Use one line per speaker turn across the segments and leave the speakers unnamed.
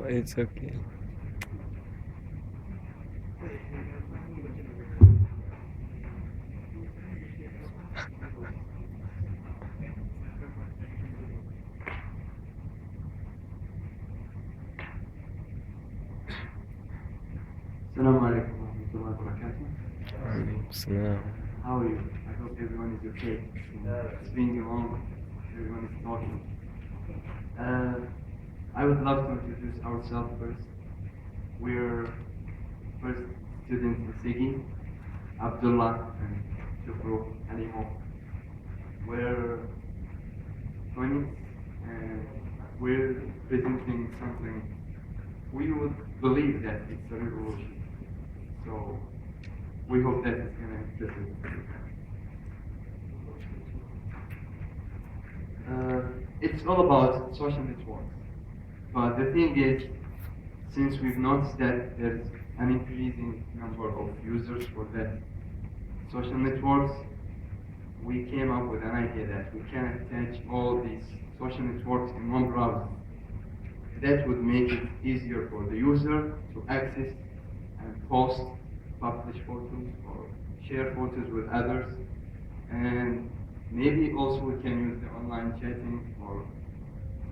It's okay.
Assalamu alaikum wa rahmatullahi wa barakatuh.
Salam.
How are you? I hope everyone is okay. It's been long. Everyone is talking. I would love to introduce ourselves first. We're first students in SEGi, Abdullah and Shukru Alimo. We're 20 and we're presenting something we would believe that it's a revolution. So we hope that it's going to interest you. It's all about social networks. But the thing is, since we've noticed that there's an increasing number of users for that social networks, we came up with an idea that we can attach all these social networks in one browser. That would make it easier for the user to access and post, publish photos, or share photos with others. And maybe also we can use the online chatting or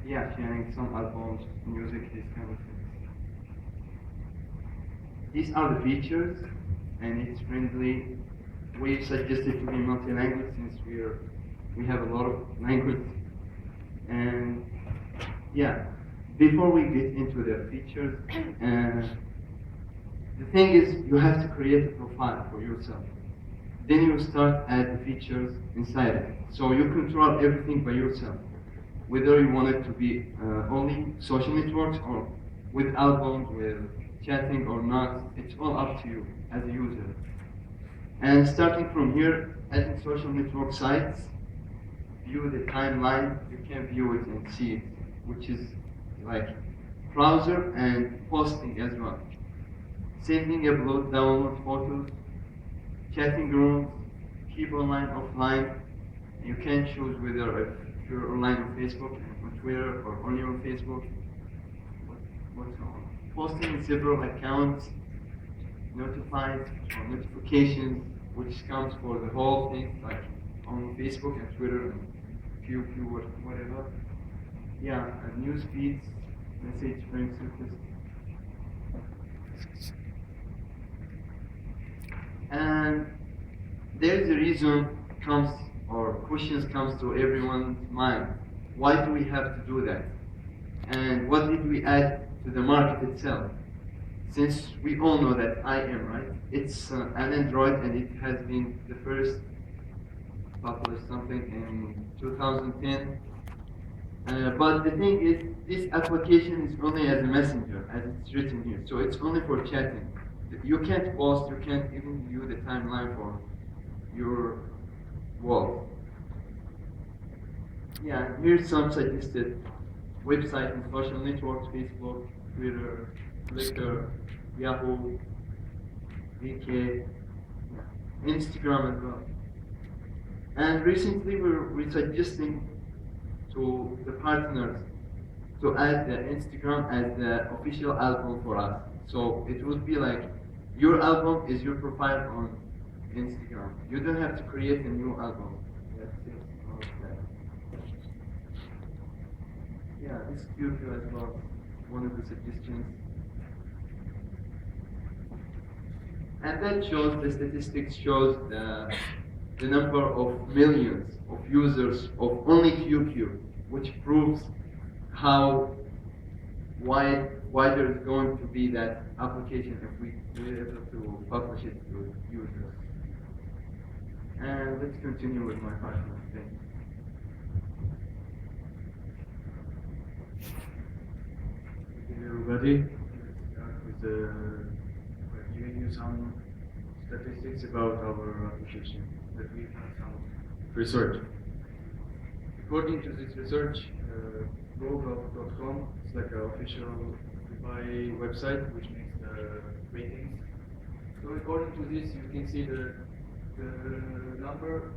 sharing some albums, music, these kind of things. These are the features, and it's friendly. We suggest it to be multi-language since we have a lot of languages. And before we get into the features, the thing is you have to create a profile for yourself. Then you start add the features inside it. So you control everything by yourself. Whether you want it to be only social networks or with albums, with chatting or not, it's all up to you as a user. And starting from here, adding social network sites, view the timeline, you can view it and see it, which is like browser and posting as well. Saving, upload, download photos, chatting rooms, keep online, offline. You can choose whether if you're online on Facebook, on Twitter, or only on Facebook. What's on? Posting in several accounts, notified or notifications, which comes for the whole thing, like on Facebook and Twitter and few whatever. And news feeds, message frame surface. And there's a reason questions comes to everyone's mind. Why do we have to do that? And what did we add to the market itself? Since we all know that IM, right? It's an Android and it has been the first published something in 2010. But the thing is, this application is only as a messenger, as it's written here. So it's only for chatting. You can't post, you can't even view the timeline for your wall. Here's some suggested websites and social networks: Facebook, Twitter, Flickr, Yahoo, VK, Instagram as well. And recently we're suggesting to the partners to add the Instagram as the official album for us. So it would be like your album is your profile on Instagram. You don't have to create a new album. That's it. This is beautiful as well. One of the suggestions. And that shows, the statistics shows the number of millions of users of only QQ, which proves how wider is going to be that application if we're able to publish it to users. And let's continue with my personal thing.
Hey everybody, let's start with giving you some statistics about our application that we have some research. According to this research, GoGov.com is like an official Dubai website which makes the ratings. So according to this, you can see the number,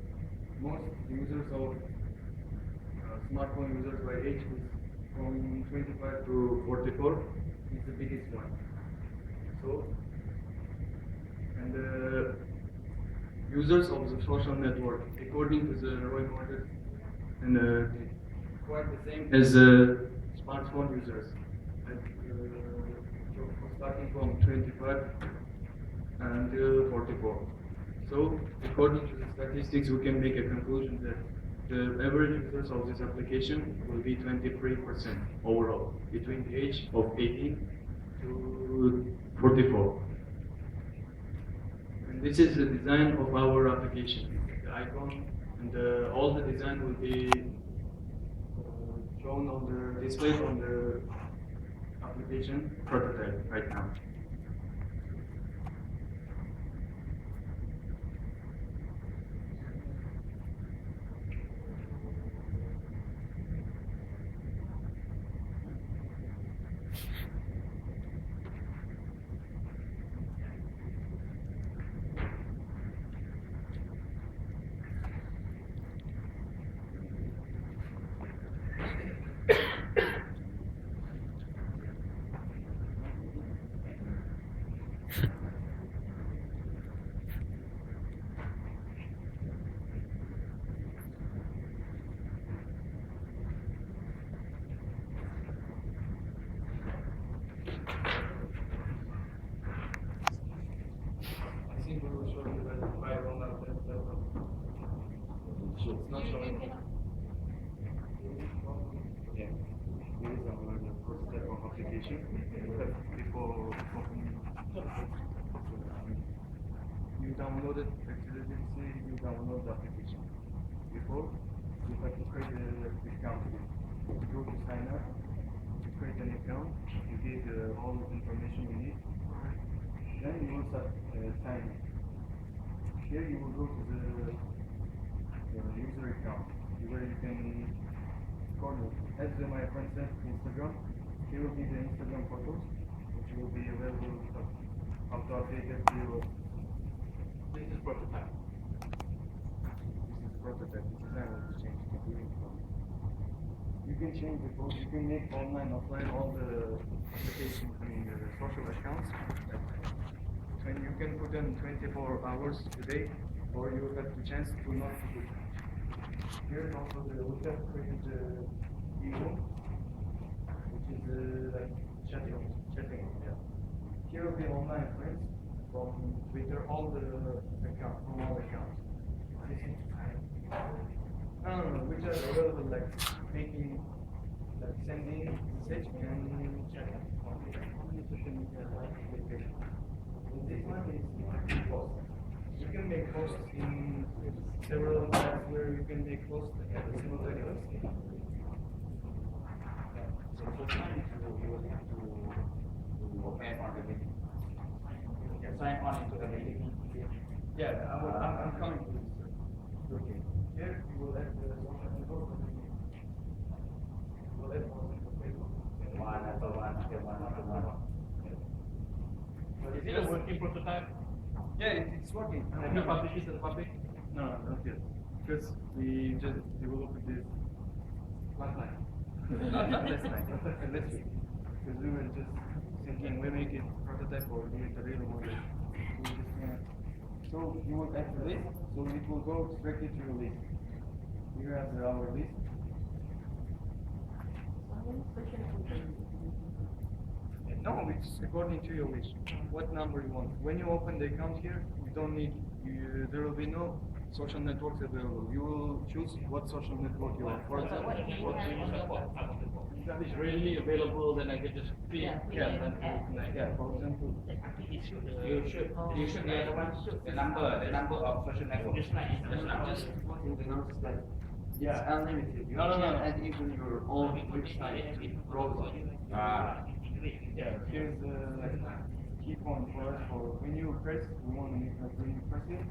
most users of smartphone users by age with from 25 to 44 is the biggest one. So, and the users of the social network, according to the Roy model, and quite the same as smartphone users, like, starting from 25 until 44. So, according to the statistics, we can make a conclusion that the average users of this application will be 23% overall, between the age of 18 to 44. And this is the design of our application. The icon and all the design will be shown on the display on the application prototype right now. It's not showing. Yeah, this is our first step of application. Before you download it, actually, let's say you download the application. Before, you have to create an account. You go to sign up, you create an account, you give all the information you need. Then you will start signing. Here you will go to the user account, where you can add my friend said Instagram. Here will be the Instagram photos, which will be available up to update every year. This is prototype. This is prototype. The design will be changed completely. You can change the code. You can make online, offline, all the applications in the social accounts. And you can put them 24 hours a day, or you have the chance to not do it. Here also we have created the email, which is like chatting. Yeah. Here will be online friends from Twitter, all the accounts, from all accounts. No, which are available, like making, like sending message and chatting. This one is post. You can make posts in several tabs where you can make posts simultaneously.
So first time you will have to add on the meeting. Sign on into the meeting.
Yeah, I'm coming to this. Okay. Here you will add the social network. You will add
One after one.
Is it a working prototype?
Yeah, it's working.
Have you published it to the public?
No, not yet. Because we just developed this last night. Last week. Because we were just thinking, we make it prototype or we make a real model. So you will add the list, so it will go directly to your list. Here is our list. No, it's according to your wish. What number you want. When you open the account here, you don't need. There will be no social networks available. You will choose what social network you want. For example,
If that is really available, then I can just pick.
yeah. For example,
You should be the one the number of social networks.
Just want to notice that
yeah.
it's unlimited. You
No.
can add even your own website browser.
Yeah, here's the key point for us for when you press, we want to make like when you press it,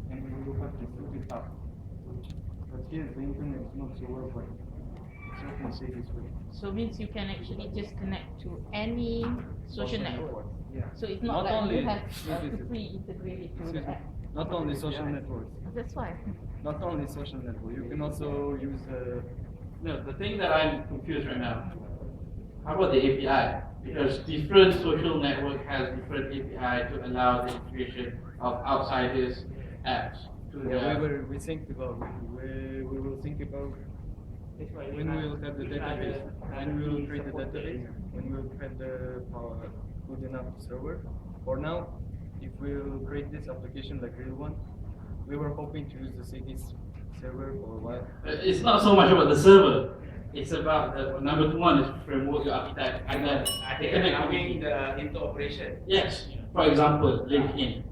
and we will have this little tab. But here the internet is not so well, but so you can say this way.
So means you can actually just connect to any social network.
Yeah.
So it's not,
Not
like
only-
you have
Excuse
to
me.
pre-integrate it to
Excuse
the
me.
app.
Not only social networks.
That's why.
Not only social network. You can also use
No, the thing that I'm confused right now how about the API? Because different social network has different API to allow the integration of outsiders apps to
We think about we will think about when we will have the database, when we will create the database, when we will create the good enough server. For now, if we will create this application like real one, we were hoping to use the SEGi server for a while.
It's not so much about the server. It's about the number one is framework, your architect, and then the connectivity.
The interoperation.
Yes. For example, LinkedIn.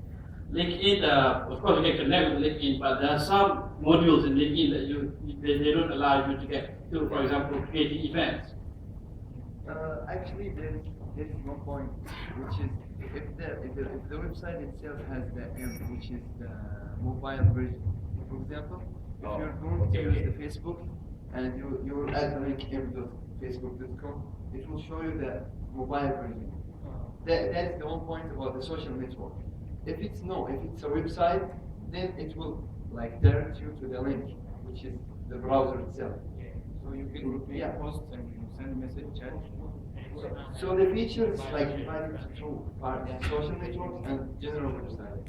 LinkedIn, of course, you can connect with LinkedIn, but there are some modules in LinkedIn that they don't allow you to get to. For example, creating events.
Actually, there's one point, which is if the website itself has the M, which is the mobile version. For example, if you're going to use the Facebook and you will add the link m.facebook.com, it will show you the mobile version. That's the one point about the social network. If it's a website, then it will like direct you to the link, which is the browser itself.
So you can create posts and send a message, chat.
So the feature is like divided into two parts: social networks and general website.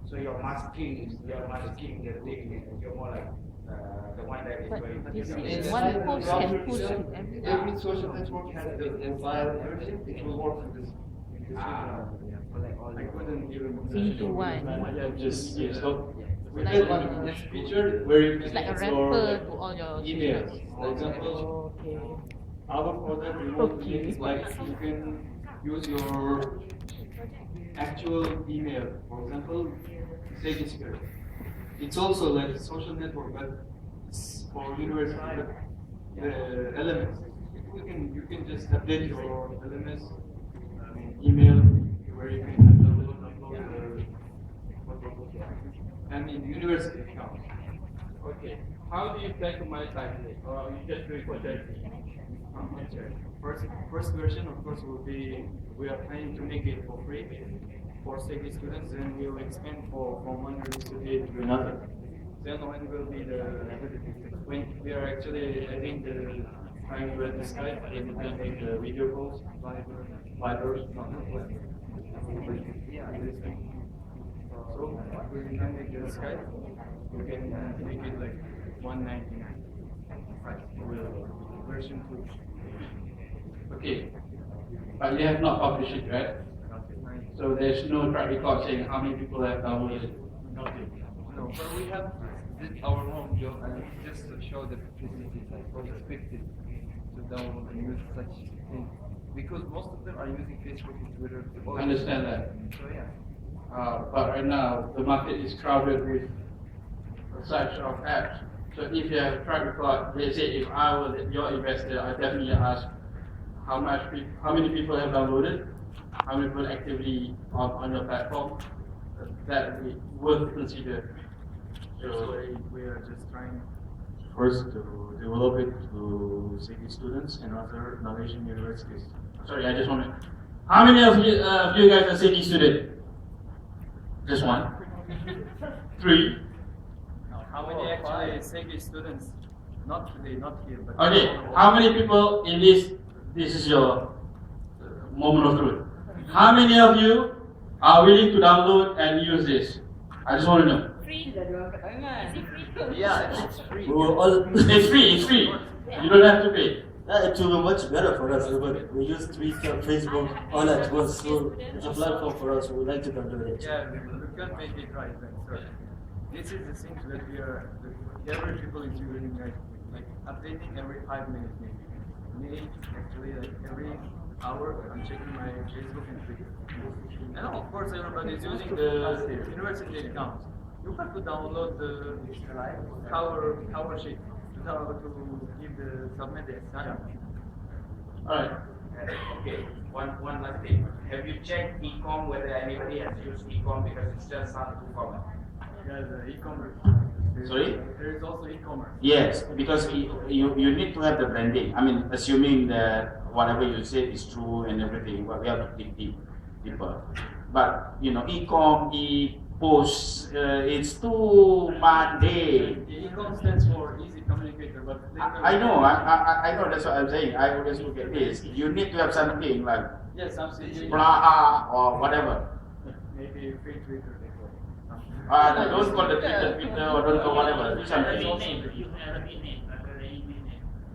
So you're masking the thing. You're more like the one that is
But
going
you see,
It's
one
like
post
the
can
browser
push to
itself.
everything.
Every social network has the mobile version. It will work with this.
I couldn't even.
3 to 1.
So we
Like
had
a-
one this feature where you
It's
can
like a
store
wrapper to all your
emails.
social-
For example,
Okay.
our product we want to
Okay.
make like you can use your actual email. For example, SEGi Spirit. It's also like a social network, but it's for university. The elements. You can just update your elements email where you can upload and in university account.
Okay. How do you plan to monetize it? Or you just do it for charity?
First version, of course, will be we are planning to make it for free for SEGi students, and we will expand from one university to another. Then when will be when we are actually having the time to the Skype, and we can make the video calls, Vibers, so we can make the Skype, we can make it like 199 price version 2.
Okay. But you have not published it, right? So there's no track record saying how many people have downloaded it.
No, but we have our own job, and just to show the facilities like what is expected to download and use such things. Because most of them are using Facebook and Twitter.
I understand that.
So yeah.
But right now, the market is crowded with such of apps. So if you have a track record, let's say if I was your investor, I definitely ask how many people have downloaded, how many people actively on your platform. That would be worth to consider.
So we are just trying first to develop it to SEGi students and other Malaysian universities.
Sorry, I just want to. How many of you guys are SEGi student? Just one. 3.
How many actually SEGi students? Not today, not here, but
Okay. How many people in this? This is your moment of truth. How many of you are willing to download and use this? I just want to know.
Free.
Yeah, it's free.
We will all.
It's free. It's free. You don't have to pay.
It will be much better for us. But we use Twitter, Facebook, all at once. So it's a platform for us. We would like to do it.
yeah, we can make it right then. So this is the thing that we are. Every people is using like updating every 5 minutes maybe. Me actually like every hour I'm checking my Facebook and Twitter. And of course everybody is using the university account. You have to download the cover sheet to give the submit the assignment.
Alright.
Okay, one last thing. Have you checked e-com whether anybody has used e-com because it's just not too common?
Yeah, the e-commerce.
Sorry?
There is also e-commerce.
Yes, because you need to have the branding. I mean, assuming that whatever you say is true and everything, but we have to dig deeper. But e-com, e-post, it's too mundane.
The e-com stands for easy communicator, but
I know, I know, that's what I'm saying. I always look at this. You need to have something like
yes, something.
blah or whatever.
Maybe free Twitter.
Don't call the Twitter or don't call whatever. Do something.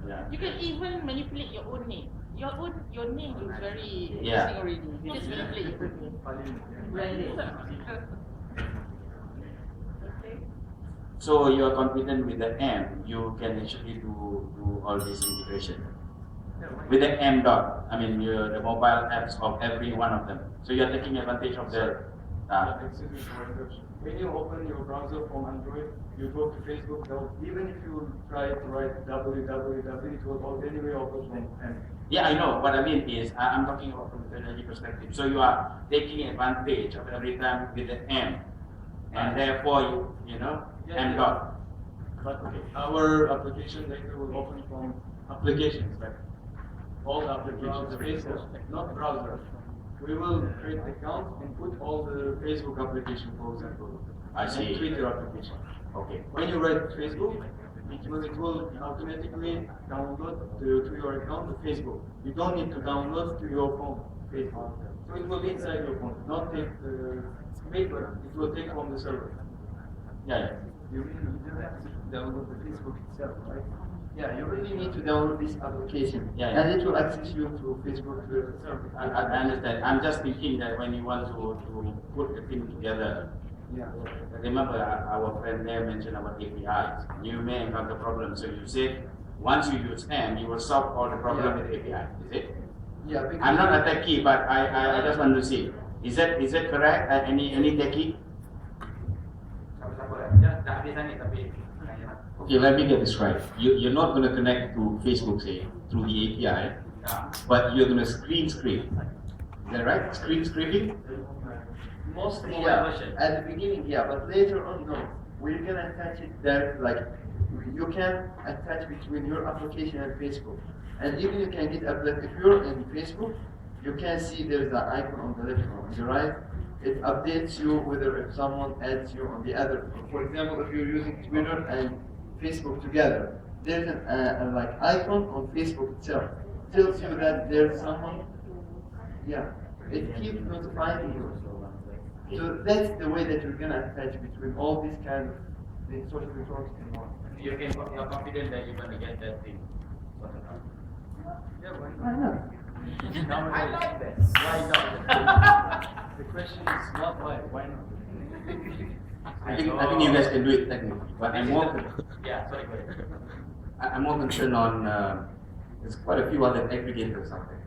Yeah.
You can even manipulate your own name. Your name is very
Yeah.
interesting already. You just manipulate your own name. Okay.
So you are confident with the M, you can actually do all this integration. With the M dot, I mean the mobile apps of every one of them. So you are taking advantage of the.
Excuse me for interruption. When you open your browser from Android, you go to Facebook. Even if you try to write www, it will anyway open from M.
Yeah, I know. What I mean is, I'm talking about from the technology perspective. So you are taking advantage of every time with the M, and therefore you know M dot.
But our application later will open from applications, like all the applications, Facebook, not browser. We will create accounts and put all the Facebook application, for example.
I see.
And Twitter application.
Okay.
When you write Facebook, it will automatically download to your account the Facebook. You don't need to download to your phone Facebook. So it will be inside your phone, not take the paper. It will take from the server.
Yeah.
You don't have to download the Facebook itself, right? Yeah, you really need to download this application, and it will access you to Facebook server.
I understand. I'm just thinking that when you want to put the thing together, remember our friend there mentioned about APIs. You may encounter problems. So you said once you use M, you will solve all the problem with API. Is it?
Yeah.
I'm not a techie, but I just want to see. Is that correct? Any techie? Okay, let me get this right. You're not going to connect to Facebook, say, through the API, but you're going to screen scrape. Is that right? Screen scraping?
Mostly, yeah. At the beginning, yeah, but later on, no. We're going to attach it there, like, you can attach between your application and Facebook. And even you can get if you're in Facebook, you can see there's an icon on the left or on the right. It updates you whether if someone adds you on the other. For example, if you're using Twitter and Facebook together, there's an like icon on Facebook itself. Tells you that there's someone. Yeah, it keeps notifying you. So that's the way that you're gonna attach between all these kind of social networks in one.
You're confident that you're gonna get that thing sorted out.
Yeah,
Why not?
I like that.
Why not? The question is not why. Why not?
I think you guys can do it technically, but I'm more
Yeah, sorry, go ahead.
I'm more concerned on there's quite a few other aggregators out there.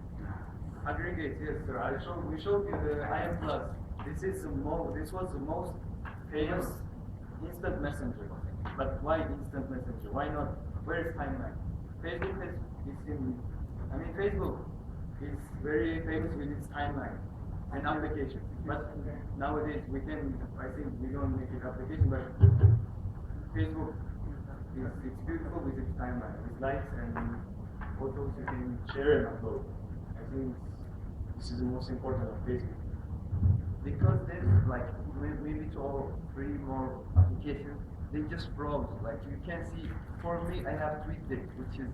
Aggregate, yes, sir. We showed you the IM Plus. This was the most famous instant messenger. But why instant messenger? Why not? Where is timeline? Facebook Facebook is very famous with its timeline and application. But nowadays I think we don't make it application, but Facebook it's beautiful with its timeline, with likes and photos you can share and upload. I think this is the most important of Facebook.
Because there's like maybe 2 or 3 more applications, they just browse. Like you can see, for me, I have TweetDeck, which is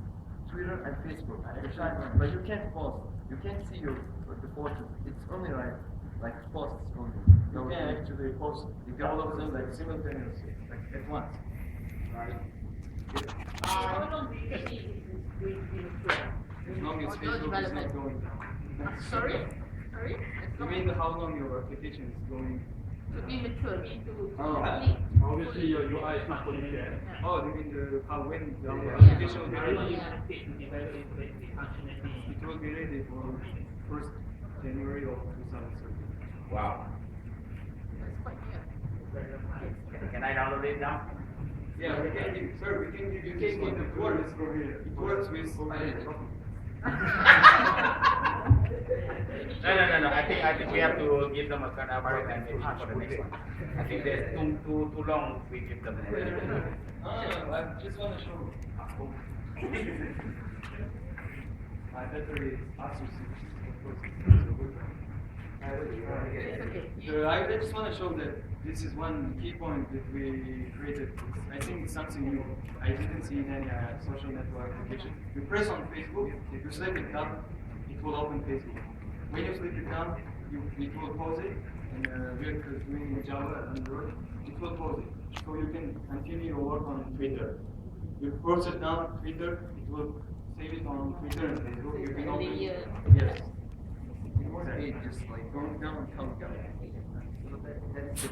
Twitter and Facebook. But you can't post. You can't see the photos. It's only like posts only.
You can actually post all of them like simultaneously, like at once.
Right.
How long do you see
As long as Facebook is not going down.
Sorry?
You mean how long your application is going?
To be mature, to
Oh.
complete.
Obviously your UI is not fully there. Oh, you mean when the
Yeah.
application will be ready?
Yeah.
It will be ready for 1st January of 2013.
Wow.
That's quite near.
Can I download it now?
Yeah, we can give you this one. It works from here. It works with
No. I think we have to give them a kind of and maybe for the next one. I think there's too long if we give them.
I just want to show you. My battery is Asus. I just want to show that this is one key point that we created. I think it's something new. I didn't see in any social network application. You press on Facebook, if you select it down, it will open Facebook. When you select it down, it will pause it, and we're doing Java and Android, it will pause it. So you can continue your work on Twitter. You force it down Twitter, it will save it on Twitter and Facebook. You can open it. Yes.
It won't be just like going down and coming down.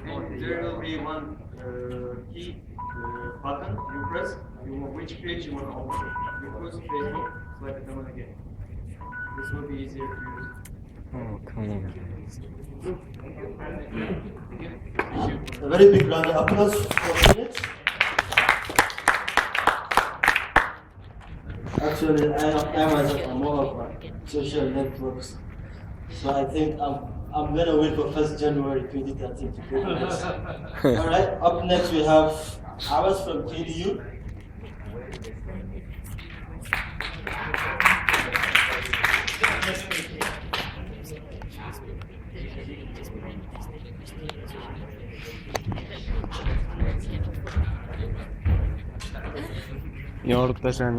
And there will be one key button you press, which page you want to open. You push Facebook, select it down again. This will be easier to use.
Oh, come on.
A very big round of applause for Phoenix. Actually, I myself am more of social networks, so I think I'm gonna wait for 1st January 2013 to go next. All right. Up next we have Abbas from KDU.
York sen